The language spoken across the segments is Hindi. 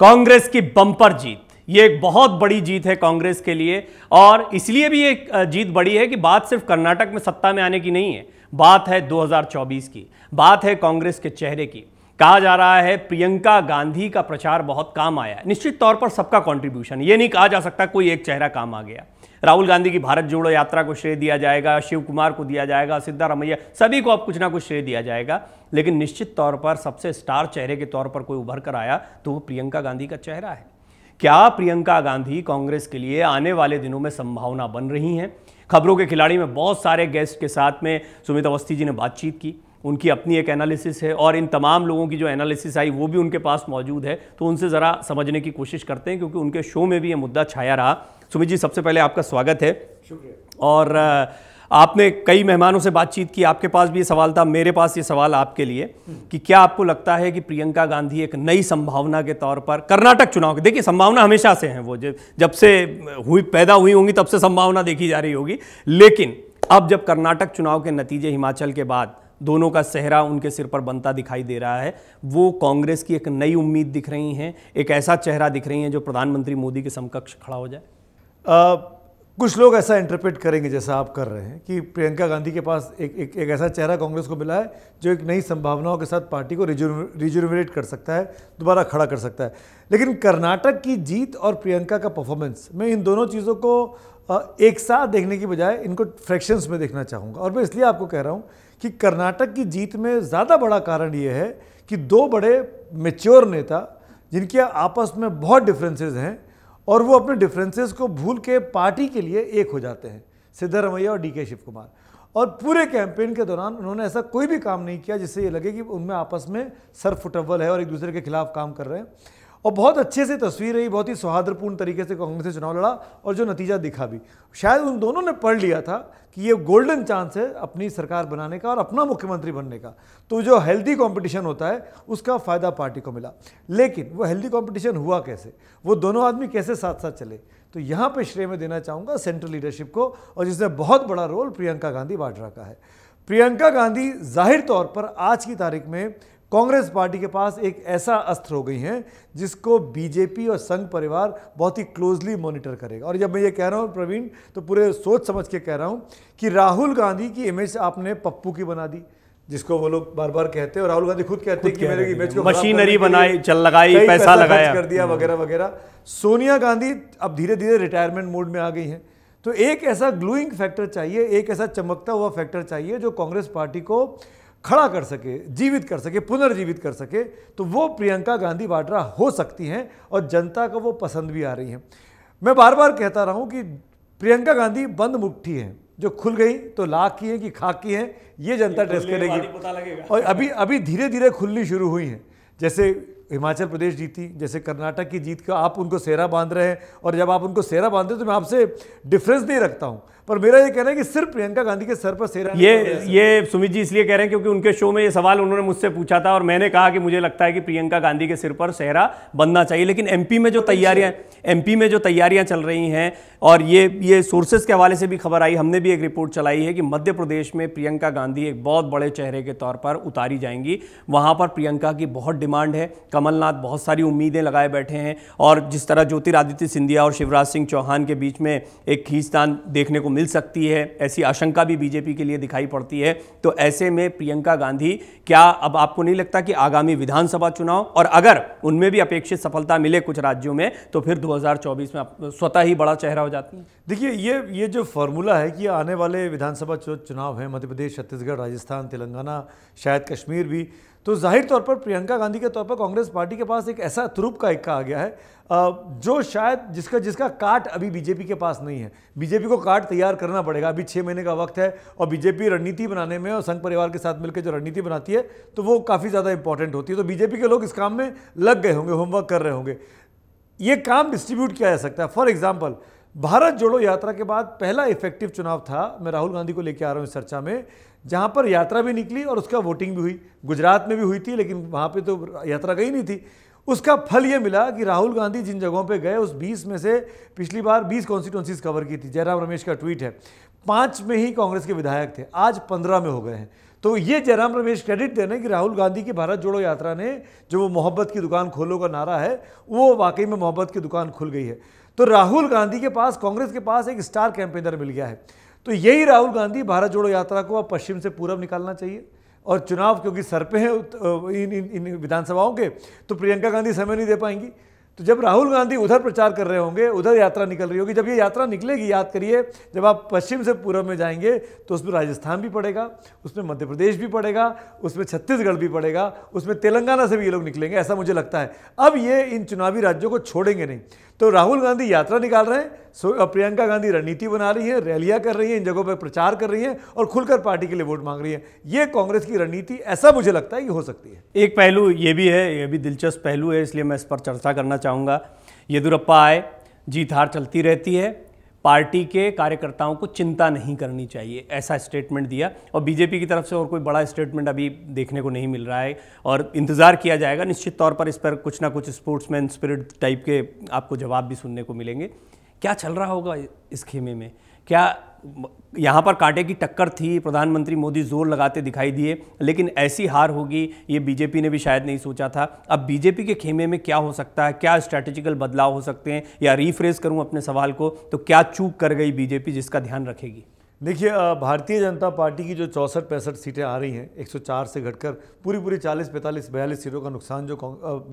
कांग्रेस की बम्पर जीत, ये एक बहुत बड़ी जीत है कांग्रेस के लिए। और इसलिए भी एक जीत बड़ी है कि बात सिर्फ कर्नाटक में सत्ता में आने की नहीं है, बात है 2024 की, बात है कांग्रेस के चेहरे की। कहा जा रहा है प्रियंका गांधी का प्रचार बहुत काम आया है। निश्चित तौर पर सबका कंट्रीब्यूशन, ये नहीं कहा जा सकता कोई एक चेहरा काम आ गया। राहुल गांधी की भारत जोड़ो यात्रा को श्रेय दिया जाएगा, शिव कुमार को दिया जाएगा, सिद्धारमैया, सभी को अब कुछ ना कुछ श्रेय दिया जाएगा। लेकिन निश्चित तौर पर सबसे स्टार चेहरे के तौर पर कोई उभर कर आया तो वो प्रियंका गांधी का चेहरा है। क्या प्रियंका गांधी कांग्रेस के लिए आने वाले दिनों में संभावना बन रही हैं? खबरों के खिलाड़ी में बहुत सारे गेस्ट के साथ में सुमित अवस्थी जी ने बातचीत की, उनकी अपनी एक एनालिसिस है और इन तमाम लोगों की जो एनालिसिस आई वो भी उनके पास मौजूद है। तो उनसे ज़रा समझने की कोशिश करते हैं क्योंकि उनके शो में भी ये मुद्दा छाया रहा। सुमित जी, सबसे पहले आपका स्वागत है। शुक्रिया। और आपने कई मेहमानों से बातचीत की, आपके पास भी ये सवाल था, मेरे पास ये सवाल आपके लिए कि क्या आपको लगता है कि प्रियंका गांधी एक नई संभावना के तौर पर कर्नाटक चुनाव के, देखिए संभावना हमेशा से है, वो जब से पैदा हुई होंगी तब से संभावना देखी जा रही होगी, लेकिन अब जब कर्नाटक चुनाव के नतीजे हिमाचल के बाद दोनों का सेहरा उनके सिर पर बनता दिखाई दे रहा है, वो कांग्रेस की एक नई उम्मीद दिख रही हैं, एक ऐसा चेहरा दिख रही हैं जो प्रधानमंत्री मोदी के समकक्ष खड़ा हो जाए? कुछ लोग ऐसा इंटरप्रेट करेंगे जैसा आप कर रहे हैं कि प्रियंका गांधी के पास एक ऐसा चेहरा कांग्रेस को मिला है जो एक नई संभावनाओं के साथ पार्टी को रिजुविनेट कर सकता है, दोबारा खड़ा कर सकता है। लेकिन कर्नाटक की जीत और प्रियंका का परफॉर्मेंस, मैं इन दोनों चीज़ों को एक साथ देखने की बजाय इनको फ्रैक्शंस में देखना चाहूँगा। और मैं इसलिए आपको कह रहा हूँ कि कर्नाटक की जीत में ज़्यादा बड़ा कारण ये है कि दो बड़े मैच्योर नेता जिनके आपस में बहुत डिफरेंसेस हैं और वो अपने डिफरेंसेस को भूल के पार्टी के लिए एक हो जाते हैं, सिद्धारमैया और डीके शिव कुमार। और पूरे कैंपेन के दौरान उन्होंने ऐसा कोई भी काम नहीं किया जिससे ये लगे कि उनमें आपस में सर फुटअव्वल है और एक दूसरे के खिलाफ काम कर रहे हैं। और बहुत अच्छे से तस्वीर रही, बहुत ही सौहार्दपूर्ण तरीके से कांग्रेस ने चुनाव लड़ा और जो नतीजा दिखा भी, शायद उन दोनों ने पढ़ लिया था कि ये गोल्डन चांस है अपनी सरकार बनाने का और अपना मुख्यमंत्री बनने का। तो जो हेल्दी कंपटीशन होता है उसका फ़ायदा पार्टी को मिला। लेकिन वो हेल्दी कंपटीशन हुआ कैसे, वो दोनों आदमी कैसे साथ साथ चले, तो यहाँ पे श्रेय मैं देना चाहूँगा सेंट्रल लीडरशिप को, और जिसमें बहुत बड़ा रोल प्रियंका गांधी वाड्रा का है। प्रियंका गांधी जाहिर तौर पर आज की तारीख में कांग्रेस पार्टी के पास एक ऐसा अस्त्र हो गई हैं जिसको बीजेपी और संघ परिवार बहुत ही क्लोजली मॉनिटर करेगा। और जब मैं ये कह रहा हूँ प्रवीण, तो पूरे सोच समझ के कह रहा हूँ कि राहुल गांधी की इमेज आपने पप्पू की बना दी, जिसको वो लोग बार बार कहते हैं और राहुल गांधी खुद कहते हैं कि मेरे इमेज को मशीनरी बनाई, चल लगाई, पैसा लगाया कर दिया वगैरह वगैरह। सोनिया गांधी अब धीरे धीरे रिटायरमेंट मोड में आ गई हैं। तो एक ऐसा ग्लूइंग फैक्टर चाहिए, एक ऐसा चमकता हुआ फैक्टर चाहिए जो कांग्रेस पार्टी को खड़ा कर सके, जीवित कर सके, पुनर्जीवित कर सके। तो वो प्रियंका गांधी वाड्रा हो सकती हैं और जनता को वो पसंद भी आ रही हैं। मैं बार बार कहता रहा हूं कि प्रियंका गांधी बंद मुट्ठी हैं, जो खुल गई तो लाख की हैं कि खाक की हैं, ये जनता टेस्ट करेगी। और अभी धीरे धीरे खुलनी शुरू हुई हैं। जैसे हिमाचल प्रदेश जीती, जैसे कर्नाटक की जीत का आप उनको सेहरा बांध रहे हैं, और जब आप उनको सेहरा बांधते तो मैं आपसे डिफरेंस नहीं रखता हूं, पर मेरा ये कहना है कि सिर्फ प्रियंका गांधी के सर पर सेहरा। ये सुमित जी इसलिए कह रहे हैं क्योंकि उनके शो में ये सवाल उन्होंने मुझसे पूछा था और मैंने कहा कि मुझे लगता है कि प्रियंका गांधी के सिर पर सेहरा बनना चाहिए। लेकिन एमपी में जो तैयारियां चल रही हैं, और ये सोर्सेज के हवाले से भी खबर आई, हमने भी एक रिपोर्ट चलाई है कि मध्य प्रदेश में प्रियंका गांधी एक बहुत बड़े चेहरे के तौर पर उतारी जाएंगी। वहां पर प्रियंका की बहुत डिमांड है, कमलनाथ बहुत सारी उम्मीदें लगाए बैठे हैं, और जिस तरह ज्योतिरादित्य सिंधिया और शिवराज सिंह चौहान के बीच में एक खींचतान देखने को मिल सकती है, ऐसी आशंका भी बीजेपी के लिए दिखाई पड़ती है। तो ऐसे में प्रियंका गांधी, क्या अब आपको नहीं लगता कि आगामी विधानसभा चुनाव, और अगर उनमें भी अपेक्षित सफलता मिले कुछ राज्यों में, तो फिर 2024 में स्वतः ही बड़ा चेहरा हो जाती है? देखिए, ये जो फॉर्मूला है कि आने वाले विधानसभा चुनाव हैं, मध्य प्रदेश, छत्तीसगढ़, राजस्थान, तेलंगाना, शायद कश्मीर भी, तो जाहिर तौर पर प्रियंका गांधी के तौर पर कांग्रेस पार्टी के पास एक ऐसा तुरुप का इक्का आ गया है जो शायद जिसका काट अभी बीजेपी के पास नहीं है। बीजेपी को काट तैयार करना पड़ेगा, अभी 6 महीने का वक्त है, और बीजेपी रणनीति बनाने में और संघ परिवार के साथ मिलकर जो रणनीति बनाती है तो वो काफ़ी ज़्यादा इंपॉर्टेंट होती है। तो बीजेपी के लोग इस काम में लग गए होंगे, होमवर्क कर रहे होंगे। ये काम डिस्ट्रीब्यूट किया जा सकता है। फॉर एग्जाम्पल, भारत जोड़ो यात्रा के बाद पहला इफेक्टिव चुनाव था, मैं राहुल गांधी को लेकर आ रहा हूँ इस चर्चा में, जहां पर यात्रा भी निकली और उसका वोटिंग भी हुई। गुजरात में भी हुई थी, लेकिन वहां पे तो यात्रा गई नहीं थी। उसका फल ये मिला कि राहुल गांधी जिन जगहों पे गए, उस 20 में से पिछली बार 20 कॉन्स्टिट्यूंसीज कवर की थी। जयराम रमेश का ट्वीट है, 5 में ही कांग्रेस के विधायक थे, आज 15 में हो गए हैं। तो ये जयराम रमेश क्रेडिट देना कि राहुल गांधी की भारत जोड़ो यात्रा ने जो वो मोहब्बत की दुकान खोलो का नारा है, वो वाकई में मोहब्बत की दुकान खुल गई है। तो राहुल गांधी के पास, कांग्रेस के पास एक स्टार कैंपेनर मिल गया है। तो यही राहुल गांधी भारत जोड़ो यात्रा को अब पश्चिम से पूरब निकालना चाहिए। और चुनाव क्योंकि सर पे हैं इन विधानसभाओं के, तो प्रियंका गांधी समय नहीं दे पाएंगी। तो जब राहुल गांधी उधर प्रचार कर रहे होंगे, उधर यात्रा निकल रही होगी, जब ये यात्रा निकलेगी, याद करिए जब आप पश्चिम से पूरब में जाएंगे तो उसमें राजस्थान भी पड़ेगा, उसमें मध्य प्रदेश भी पड़ेगा, उसमें छत्तीसगढ़ भी पड़ेगा, उसमें तेलंगाना से भी ये लोग निकलेंगे, ऐसा मुझे लगता है। अब ये इन चुनावी राज्यों को छोड़ेंगे नहीं। तो राहुल गांधी यात्रा निकाल रहे हैं, प्रियंका गांधी रणनीति बना रही है, रैलियां कर रही हैं, इन जगहों पर प्रचार कर रही हैं और खुलकर पार्टी के लिए वोट मांग रही है। ये कांग्रेस की रणनीति, ऐसा मुझे लगता है कि हो सकती है। एक पहलू ये भी है, ये भी दिलचस्प पहलू है, इसलिए मैं इस पर चर्चा करना चाहूँगा। येदियुरप्पा आए, जीत हार चलती रहती है, पार्टी के कार्यकर्ताओं को चिंता नहीं करनी चाहिए, ऐसा स्टेटमेंट दिया। और बीजेपी की तरफ से और कोई बड़ा स्टेटमेंट अभी देखने को नहीं मिल रहा है और इंतज़ार किया जाएगा। निश्चित तौर पर इस पर कुछ ना कुछ स्पोर्ट्समैन स्पिरिट टाइप के आपको जवाब भी सुनने को मिलेंगे। क्या चल रहा होगा इस खेमे में? क्या यहाँ पर कांटे की टक्कर थी, प्रधानमंत्री मोदी जोर लगाते दिखाई दिए, लेकिन ऐसी हार होगी ये बीजेपी ने भी शायद नहीं सोचा था। अब बीजेपी के खेमे में क्या हो सकता है, क्या स्ट्रैटेजिकल बदलाव हो सकते हैं, या रीफ्रेज करूं अपने सवाल को तो क्या चूक कर गई बीजेपी जिसका ध्यान रखेगी? देखिए, भारतीय जनता पार्टी की जो 64-65 सीटें आ रही हैं, 104 से घटकर पूरी 40, 45, 42 सीटों का नुकसान जो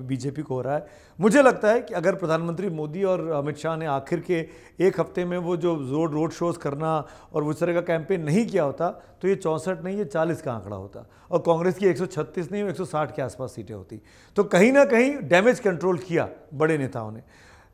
बीजेपी को हो रहा है, मुझे लगता है कि अगर प्रधानमंत्री मोदी और अमित शाह ने आखिर के एक हफ्ते में वो जो रोड शोज़ करना और उस तरह का कैंपेन नहीं किया होता तो ये 64 नहीं, ये 40 का आंकड़ा होता और कांग्रेस की 136 नहीं, 160 के आसपास सीटें होती। तो कहीं ना कहीं डैमेज कंट्रोल किया बड़े नेताओं ने,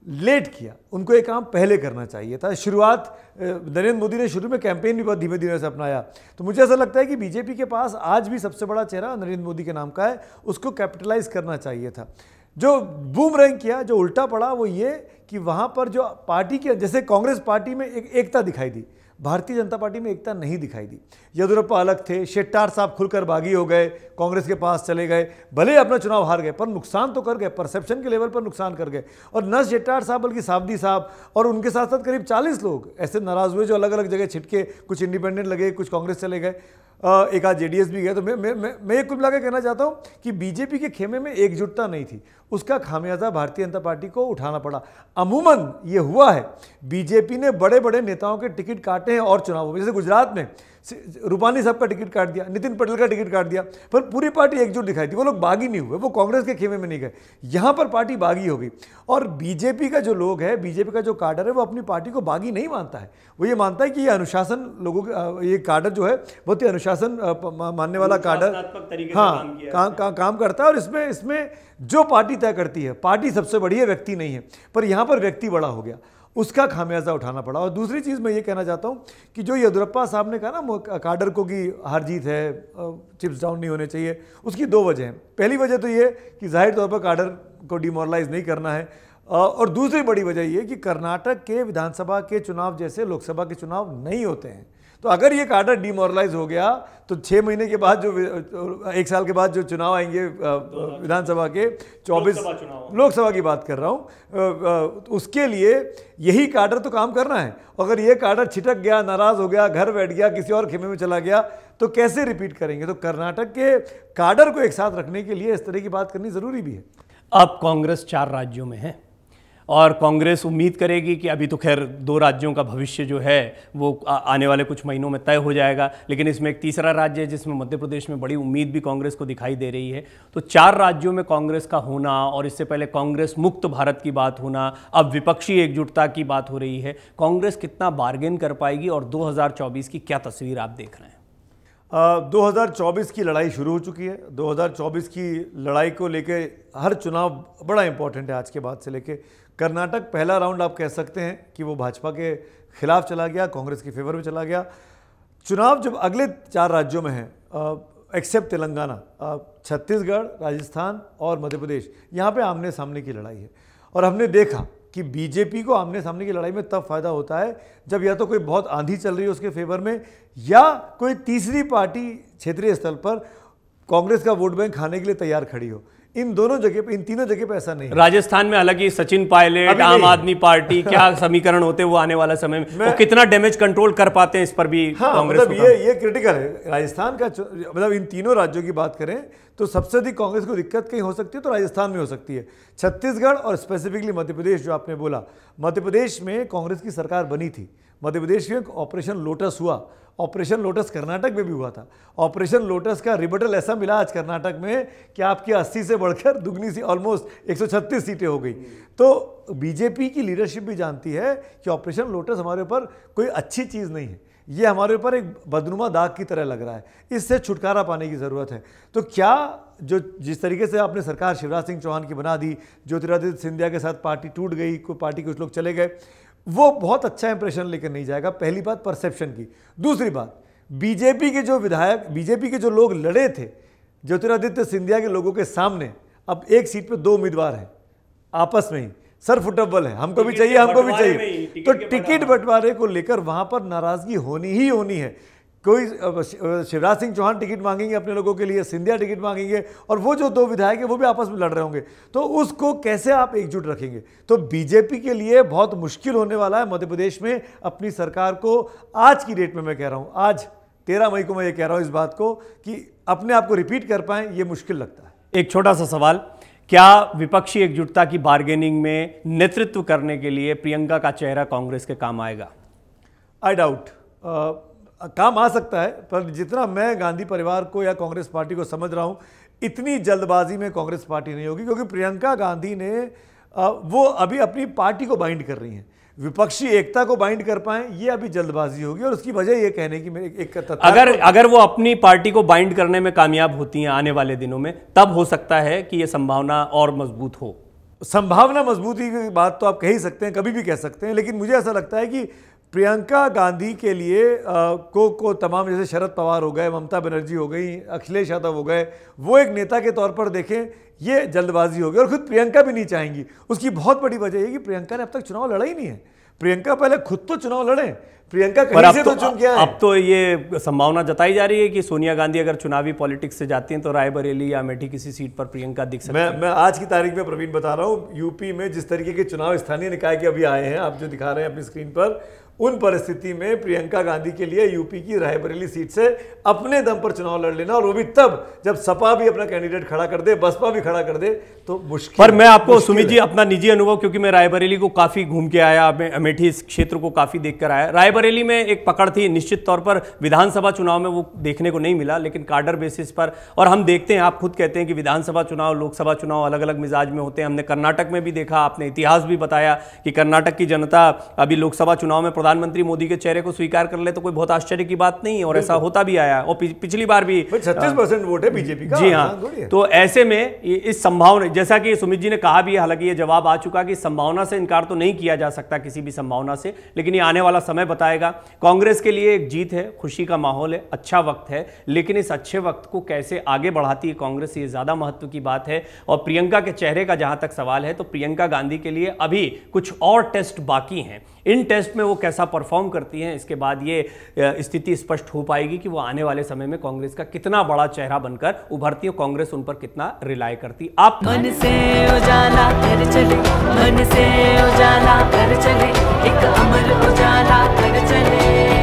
लेट किया। उनको ये काम पहले करना चाहिए था। शुरुआत नरेंद्र मोदी ने शुरू में कैंपेन भी बहुत धीमे धीमे से अपनाया। तो मुझे ऐसा लगता है कि बीजेपी के पास आज भी सबसे बड़ा चेहरा नरेंद्र मोदी के नाम का है, उसको कैपिटलाइज करना चाहिए था। जो बूमरैंग किया, जो उल्टा पड़ा, वो ये कि वहाँ पर जो पार्टी के, जैसे कांग्रेस पार्टी में एकता दिखाई दी, भारतीय जनता पार्टी में एकता नहीं दिखाई दी। येदियुरप्पा अलग थे, शेट्टार साहब खुलकर बागी हो गए, कांग्रेस के पास चले गए, भले अपना चुनाव हार गए पर नुकसान तो कर गए, परसेप्शन के लेवल पर नुकसान कर गए। और न शेट्टार साहब बल्कि सावदी साहब और उनके साथ साथ करीब 40 लोग ऐसे नाराज हुए जो अलग अलग जगह छिटके, कुछ इंडिपेंडेंट लगे, कुछ कांग्रेस चले गए, एक आध जेडीएस भी गए। तो मैं कुल मिला के कहना चाहता हूँ कि बीजेपी के खेमे में एकजुटता नहीं थी, उसका खामियाजा भारतीय जनता पार्टी को उठाना पड़ा। अमूमन ये हुआ है, बीजेपी ने बड़े बड़े नेताओं के टिकट काटे हैं और चुनावों में, जैसे गुजरात में रूपानी साहब का टिकट काट दिया, नितिन पटेल का टिकट काट दिया, पर पूरी पार्टी एकजुट दिखाई थी। वो लोग बागी नहीं हुए, वो कांग्रेस के खेमे में नहीं गए। यहाँ पर पार्टी बागी हो गई। और बीजेपी का जो लोग है, बीजेपी का जो काडर है, वो अपनी पार्टी को बागी नहीं मानता है। वो ये मानता है कि ये अनुशासन लोगों का, ये काडर जो है बहुत ही अनुशासन मानने वाला काडर, हाँ, काम करता है। और इसमें जो पार्टी तय करती है, पार्टी सबसे बड़ी है, व्यक्ति नहीं है। पर यहाँ पर व्यक्ति बड़ा हो गया, उसका खामियाजा उठाना पड़ा। और दूसरी चीज़ मैं ये कहना चाहता हूँ कि जो येदियुरप्पा साहब ने कहा ना काडर को कि हार जीत है, चिप्स डाउन नहीं होने चाहिए, उसकी दो वजह हैं। पहली वजह तो ये कि जाहिर तौर पर काडर को डिमोरलाइज नहीं करना है, और दूसरी बड़ी वजह ये कि कर्नाटक के विधानसभा के चुनाव जैसे लोकसभा के चुनाव नहीं होते हैं। तो अगर ये काडर डिमोरलाइज हो गया तो 6 महीने के बाद, जो 1 साल के बाद जो चुनाव आएंगे विधानसभा के 24 लोकसभा की बात कर रहा हूँ, उसके लिए यही काडर तो काम करना है। अगर ये काडर छिटक गया, नाराज हो गया, घर बैठ गया, किसी और खेमे में चला गया, तो कैसे रिपीट करेंगे? तो कर्नाटक के काडर को एक साथ रखने के लिए इस तरह की बात करनी जरूरी भी है। अब कांग्रेस 4 राज्यों में है और कांग्रेस उम्मीद करेगी कि अभी तो खैर 2 राज्यों का भविष्य जो है वो आने वाले कुछ महीनों में तय हो जाएगा, लेकिन इसमें एक तीसरा राज्य है जिसमें मध्य प्रदेश में बड़ी उम्मीद भी कांग्रेस को दिखाई दे रही है। तो 4 राज्यों में कांग्रेस का होना और इससे पहले कांग्रेस मुक्त भारत की बात होना, अब विपक्षी एकजुटता की बात हो रही है। कांग्रेस कितना बार्गेन कर पाएगी और 2024 की क्या तस्वीर आप देख रहे हैं? 2024 की लड़ाई शुरू हो चुकी है। 2024 की लड़ाई को लेके हर चुनाव बड़ा इंपॉर्टेंट है आज के बाद से लेके। कर्नाटक पहला राउंड आप कह सकते हैं कि वो भाजपा के खिलाफ चला गया, कांग्रेस के फेवर में चला गया। चुनाव जब अगले 4 राज्यों में हैं, एक्सेप्ट तेलंगाना, छत्तीसगढ़, राजस्थान और मध्य प्रदेश, यहाँ पे आमने सामने की लड़ाई है। और हमने देखा कि बीजेपी को आमने सामने की लड़ाई में तब फायदा होता है जब या तो कोई बहुत आंधी चल रही है उसके फेवर में, या कोई तीसरी पार्टी क्षेत्रीय स्तर पर कांग्रेस का वोट बैंक खाने के लिए तैयार खड़ी हो। इन दोनों जगह पे, इन तीनों जगह पे ऐसा नहीं है। राजस्थान में हालांकि सचिन पायलट, आम आदमी पार्टी, क्या समीकरण होते हैं वो आने वाला समय में, वो कितना डैमेज कंट्रोल कर पाते हैं, इस पर भी कांग्रेस मतलब ये क्रिटिकल है। राजस्थान का मतलब इन तीनों राज्यों की बात करें तो सबसे अधिक कांग्रेस को दिक्कत कहीं हो सकती है तो राजस्थान में हो सकती है। छत्तीसगढ़ और स्पेसिफिकली मध्य प्रदेश, जो आपने बोला, मध्य प्रदेश में कांग्रेस की सरकार बनी थी। मध्य प्रदेश में ऑपरेशन लोटस हुआ, ऑपरेशन लोटस कर्नाटक में भी हुआ था। ऑपरेशन लोटस का रिबटल ऐसा मिला आज कर्नाटक में कि आपकी 80 से बढ़कर दुगनी सी ऑलमोस्ट 136 सीटें हो गई। तो बीजेपी की लीडरशिप भी जानती है कि ऑपरेशन लोटस हमारे ऊपर कोई अच्छी चीज़ नहीं है, ये हमारे ऊपर एक बदनुमा दाग की तरह लग रहा है, इससे छुटकारा पाने की ज़रूरत है। तो क्या जो जिस तरीके से आपने सरकार शिवराज सिंह चौहान की बना दी, ज्योतिरादित्य सिंधिया के साथ पार्टी टूट गई, कोई पार्टी कुछ लोग चले गए, वो बहुत अच्छा इंप्रेशन लेकर नहीं जाएगा। पहली बात परसेप्शन की। दूसरी बात, बीजेपी के जो विधायक, बीजेपी के जो लोग लड़े थे ज्योतिरादित्य सिंधिया के लोगों के सामने, अब एक सीट पे 2 उम्मीदवार हैं, आपस में ही सर फुटबॉल है, हमको भी चाहिए, हमको भी चाहिए। तो टिकट बंटवारे को लेकर वहां पर नाराजगी होनी ही होनी है। कोई शिवराज सिंह चौहान टिकट मांगेंगे अपने लोगों के लिए, सिंधिया टिकट मांगेंगे, और वो जो 2 विधायक है वो भी आपस में लड़ रहे होंगे। तो उसको कैसे आप एकजुट रखेंगे? तो बीजेपी के लिए बहुत मुश्किल होने वाला है मध्य प्रदेश में अपनी सरकार को, आज की डेट में मैं कह रहा हूं, आज 13 मई को मैं ये कह रहा हूं इस बात को, कि अपने आप को रिपीट कर पाएं, ये मुश्किल लगता है। एक छोटा सा सवाल, क्या विपक्षी एकजुटता की बार्गेनिंग में नेतृत्व करने के लिए प्रियंका का चेहरा कांग्रेस के काम आएगा? I doubt. काम आ सकता है, पर जितना मैं गांधी परिवार को या कांग्रेस पार्टी को समझ रहा हूं, इतनी जल्दबाजी में कांग्रेस पार्टी नहीं होगी, क्योंकि प्रियंका गांधी ने वो अभी अपनी पार्टी को बाइंड कर रही हैं। विपक्षी एकता को बाइंड कर पाए, ये अभी जल्दबाजी होगी। और उसकी वजह ये कहने की मेरे एक अगर वो अपनी पार्टी को बाइंड करने में कामयाब होती हैं आने वाले दिनों में, तब हो सकता है कि ये संभावना और मजबूत हो। संभावना मजबूती की बात तो आप कह ही सकते हैं, कभी भी कह सकते हैं, लेकिन मुझे ऐसा लगता है कि प्रियंका गांधी के लिए को तमाम, जैसे शरद पवार हो गए, ममता बनर्जी हो गई, अखिलेश यादव हो गए, वो एक नेता के तौर पर देखें, ये जल्दबाजी होगी। और खुद प्रियंका भी नहीं चाहेंगी। उसकी बहुत बड़ी वजह है कि प्रियंका ने अब तक चुनाव लड़ा ही नहीं है। प्रियंका पहले खुद तो चुनाव लड़े, प्रियंका कहीं से तो चुन गया है। अब तो ये संभावना जताई जा रही है कि सोनिया गांधी अगर चुनावी पॉलिटिक्स से जाती हैं तो रायबरेली या अमेठी किसी सीट पर प्रियंका दिख सकती है। मैं आज की तारीख में प्रवीण बता रहा हूँ, यूपी में जिस तरीके के चुनाव स्थानीय निकाय के अभी आए हैं, आप जो दिखा रहे हैं अपनी स्क्रीन पर, उन परिस्थिति में प्रियंका गांधी के लिए यूपी की रायबरेली सीट से अपने दम पर चुनाव लड़ लेना, और वो भी तब जब सपा भी अपना कैंडिडेट खड़ा कर दे, बसपा भी खड़ा कर दे, तो मुश्किल। पर मैं आपको सुमित जी अपना निजी अनुभव, क्योंकि मैं रायबरेली को काफी घूम के आया, अमेठी इस क्षेत्र को काफी देख कर आया। रायबरेली में एक पकड़ थी, निश्चित तौर पर विधानसभा चुनाव में वो देखने को नहीं मिला, लेकिन कार्डर बेसिस पर, और हम देखते हैं, आप खुद कहते हैं कि विधानसभा चुनाव, लोकसभा चुनाव अलग अलग मिजाज में होते हैं। हमने कर्नाटक में भी देखा, आपने इतिहास भी बताया कि कर्नाटक की जनता अभी लोकसभा चुनाव में प्रधानमंत्री मोदी के चेहरे को स्वीकार कर ले तो कोई बहुत आश्चर्य की बात नहीं है, और ऐसा होता भी आया। और पिछली बार भी 36% वोट है बीजेपी का। जी हाँ, तो ऐसे में इस संभावना, जैसा कि सुमित जी ने कहा भी है, हालांकि ये जवाब आ चुका कि संभावना से इनकार तो नहीं किया जा सकता किसी भी संभावना से, लेकिन ये आने वाला समय बताएगा। कांग्रेस के लिए एक जीत है, खुशी का माहौल है, अच्छा वक्त है, लेकिन इस अच्छे वक्त को कैसे आगे बढ़ाती है कांग्रेस, ये ज्यादा महत्व की बात है। और प्रियंका के चेहरे का जहां तक सवाल है, तो प्रियंका गांधी के लिए अभी कुछ और टेस्ट बाकी हैं। इन टेस्ट में वो कैसा परफॉर्म करती हैं, इसके बाद ये स्थिति स्पष्ट हो पाएगी कि वो आने वाले समय में कांग्रेस का कितना बड़ा चेहरा बनकर उभरती है, कांग्रेस उन पर कितना रिलाय करती। आप मन से उजाला कर चले, मन से उजाला कर चले, एक अमर उजाला कर चले।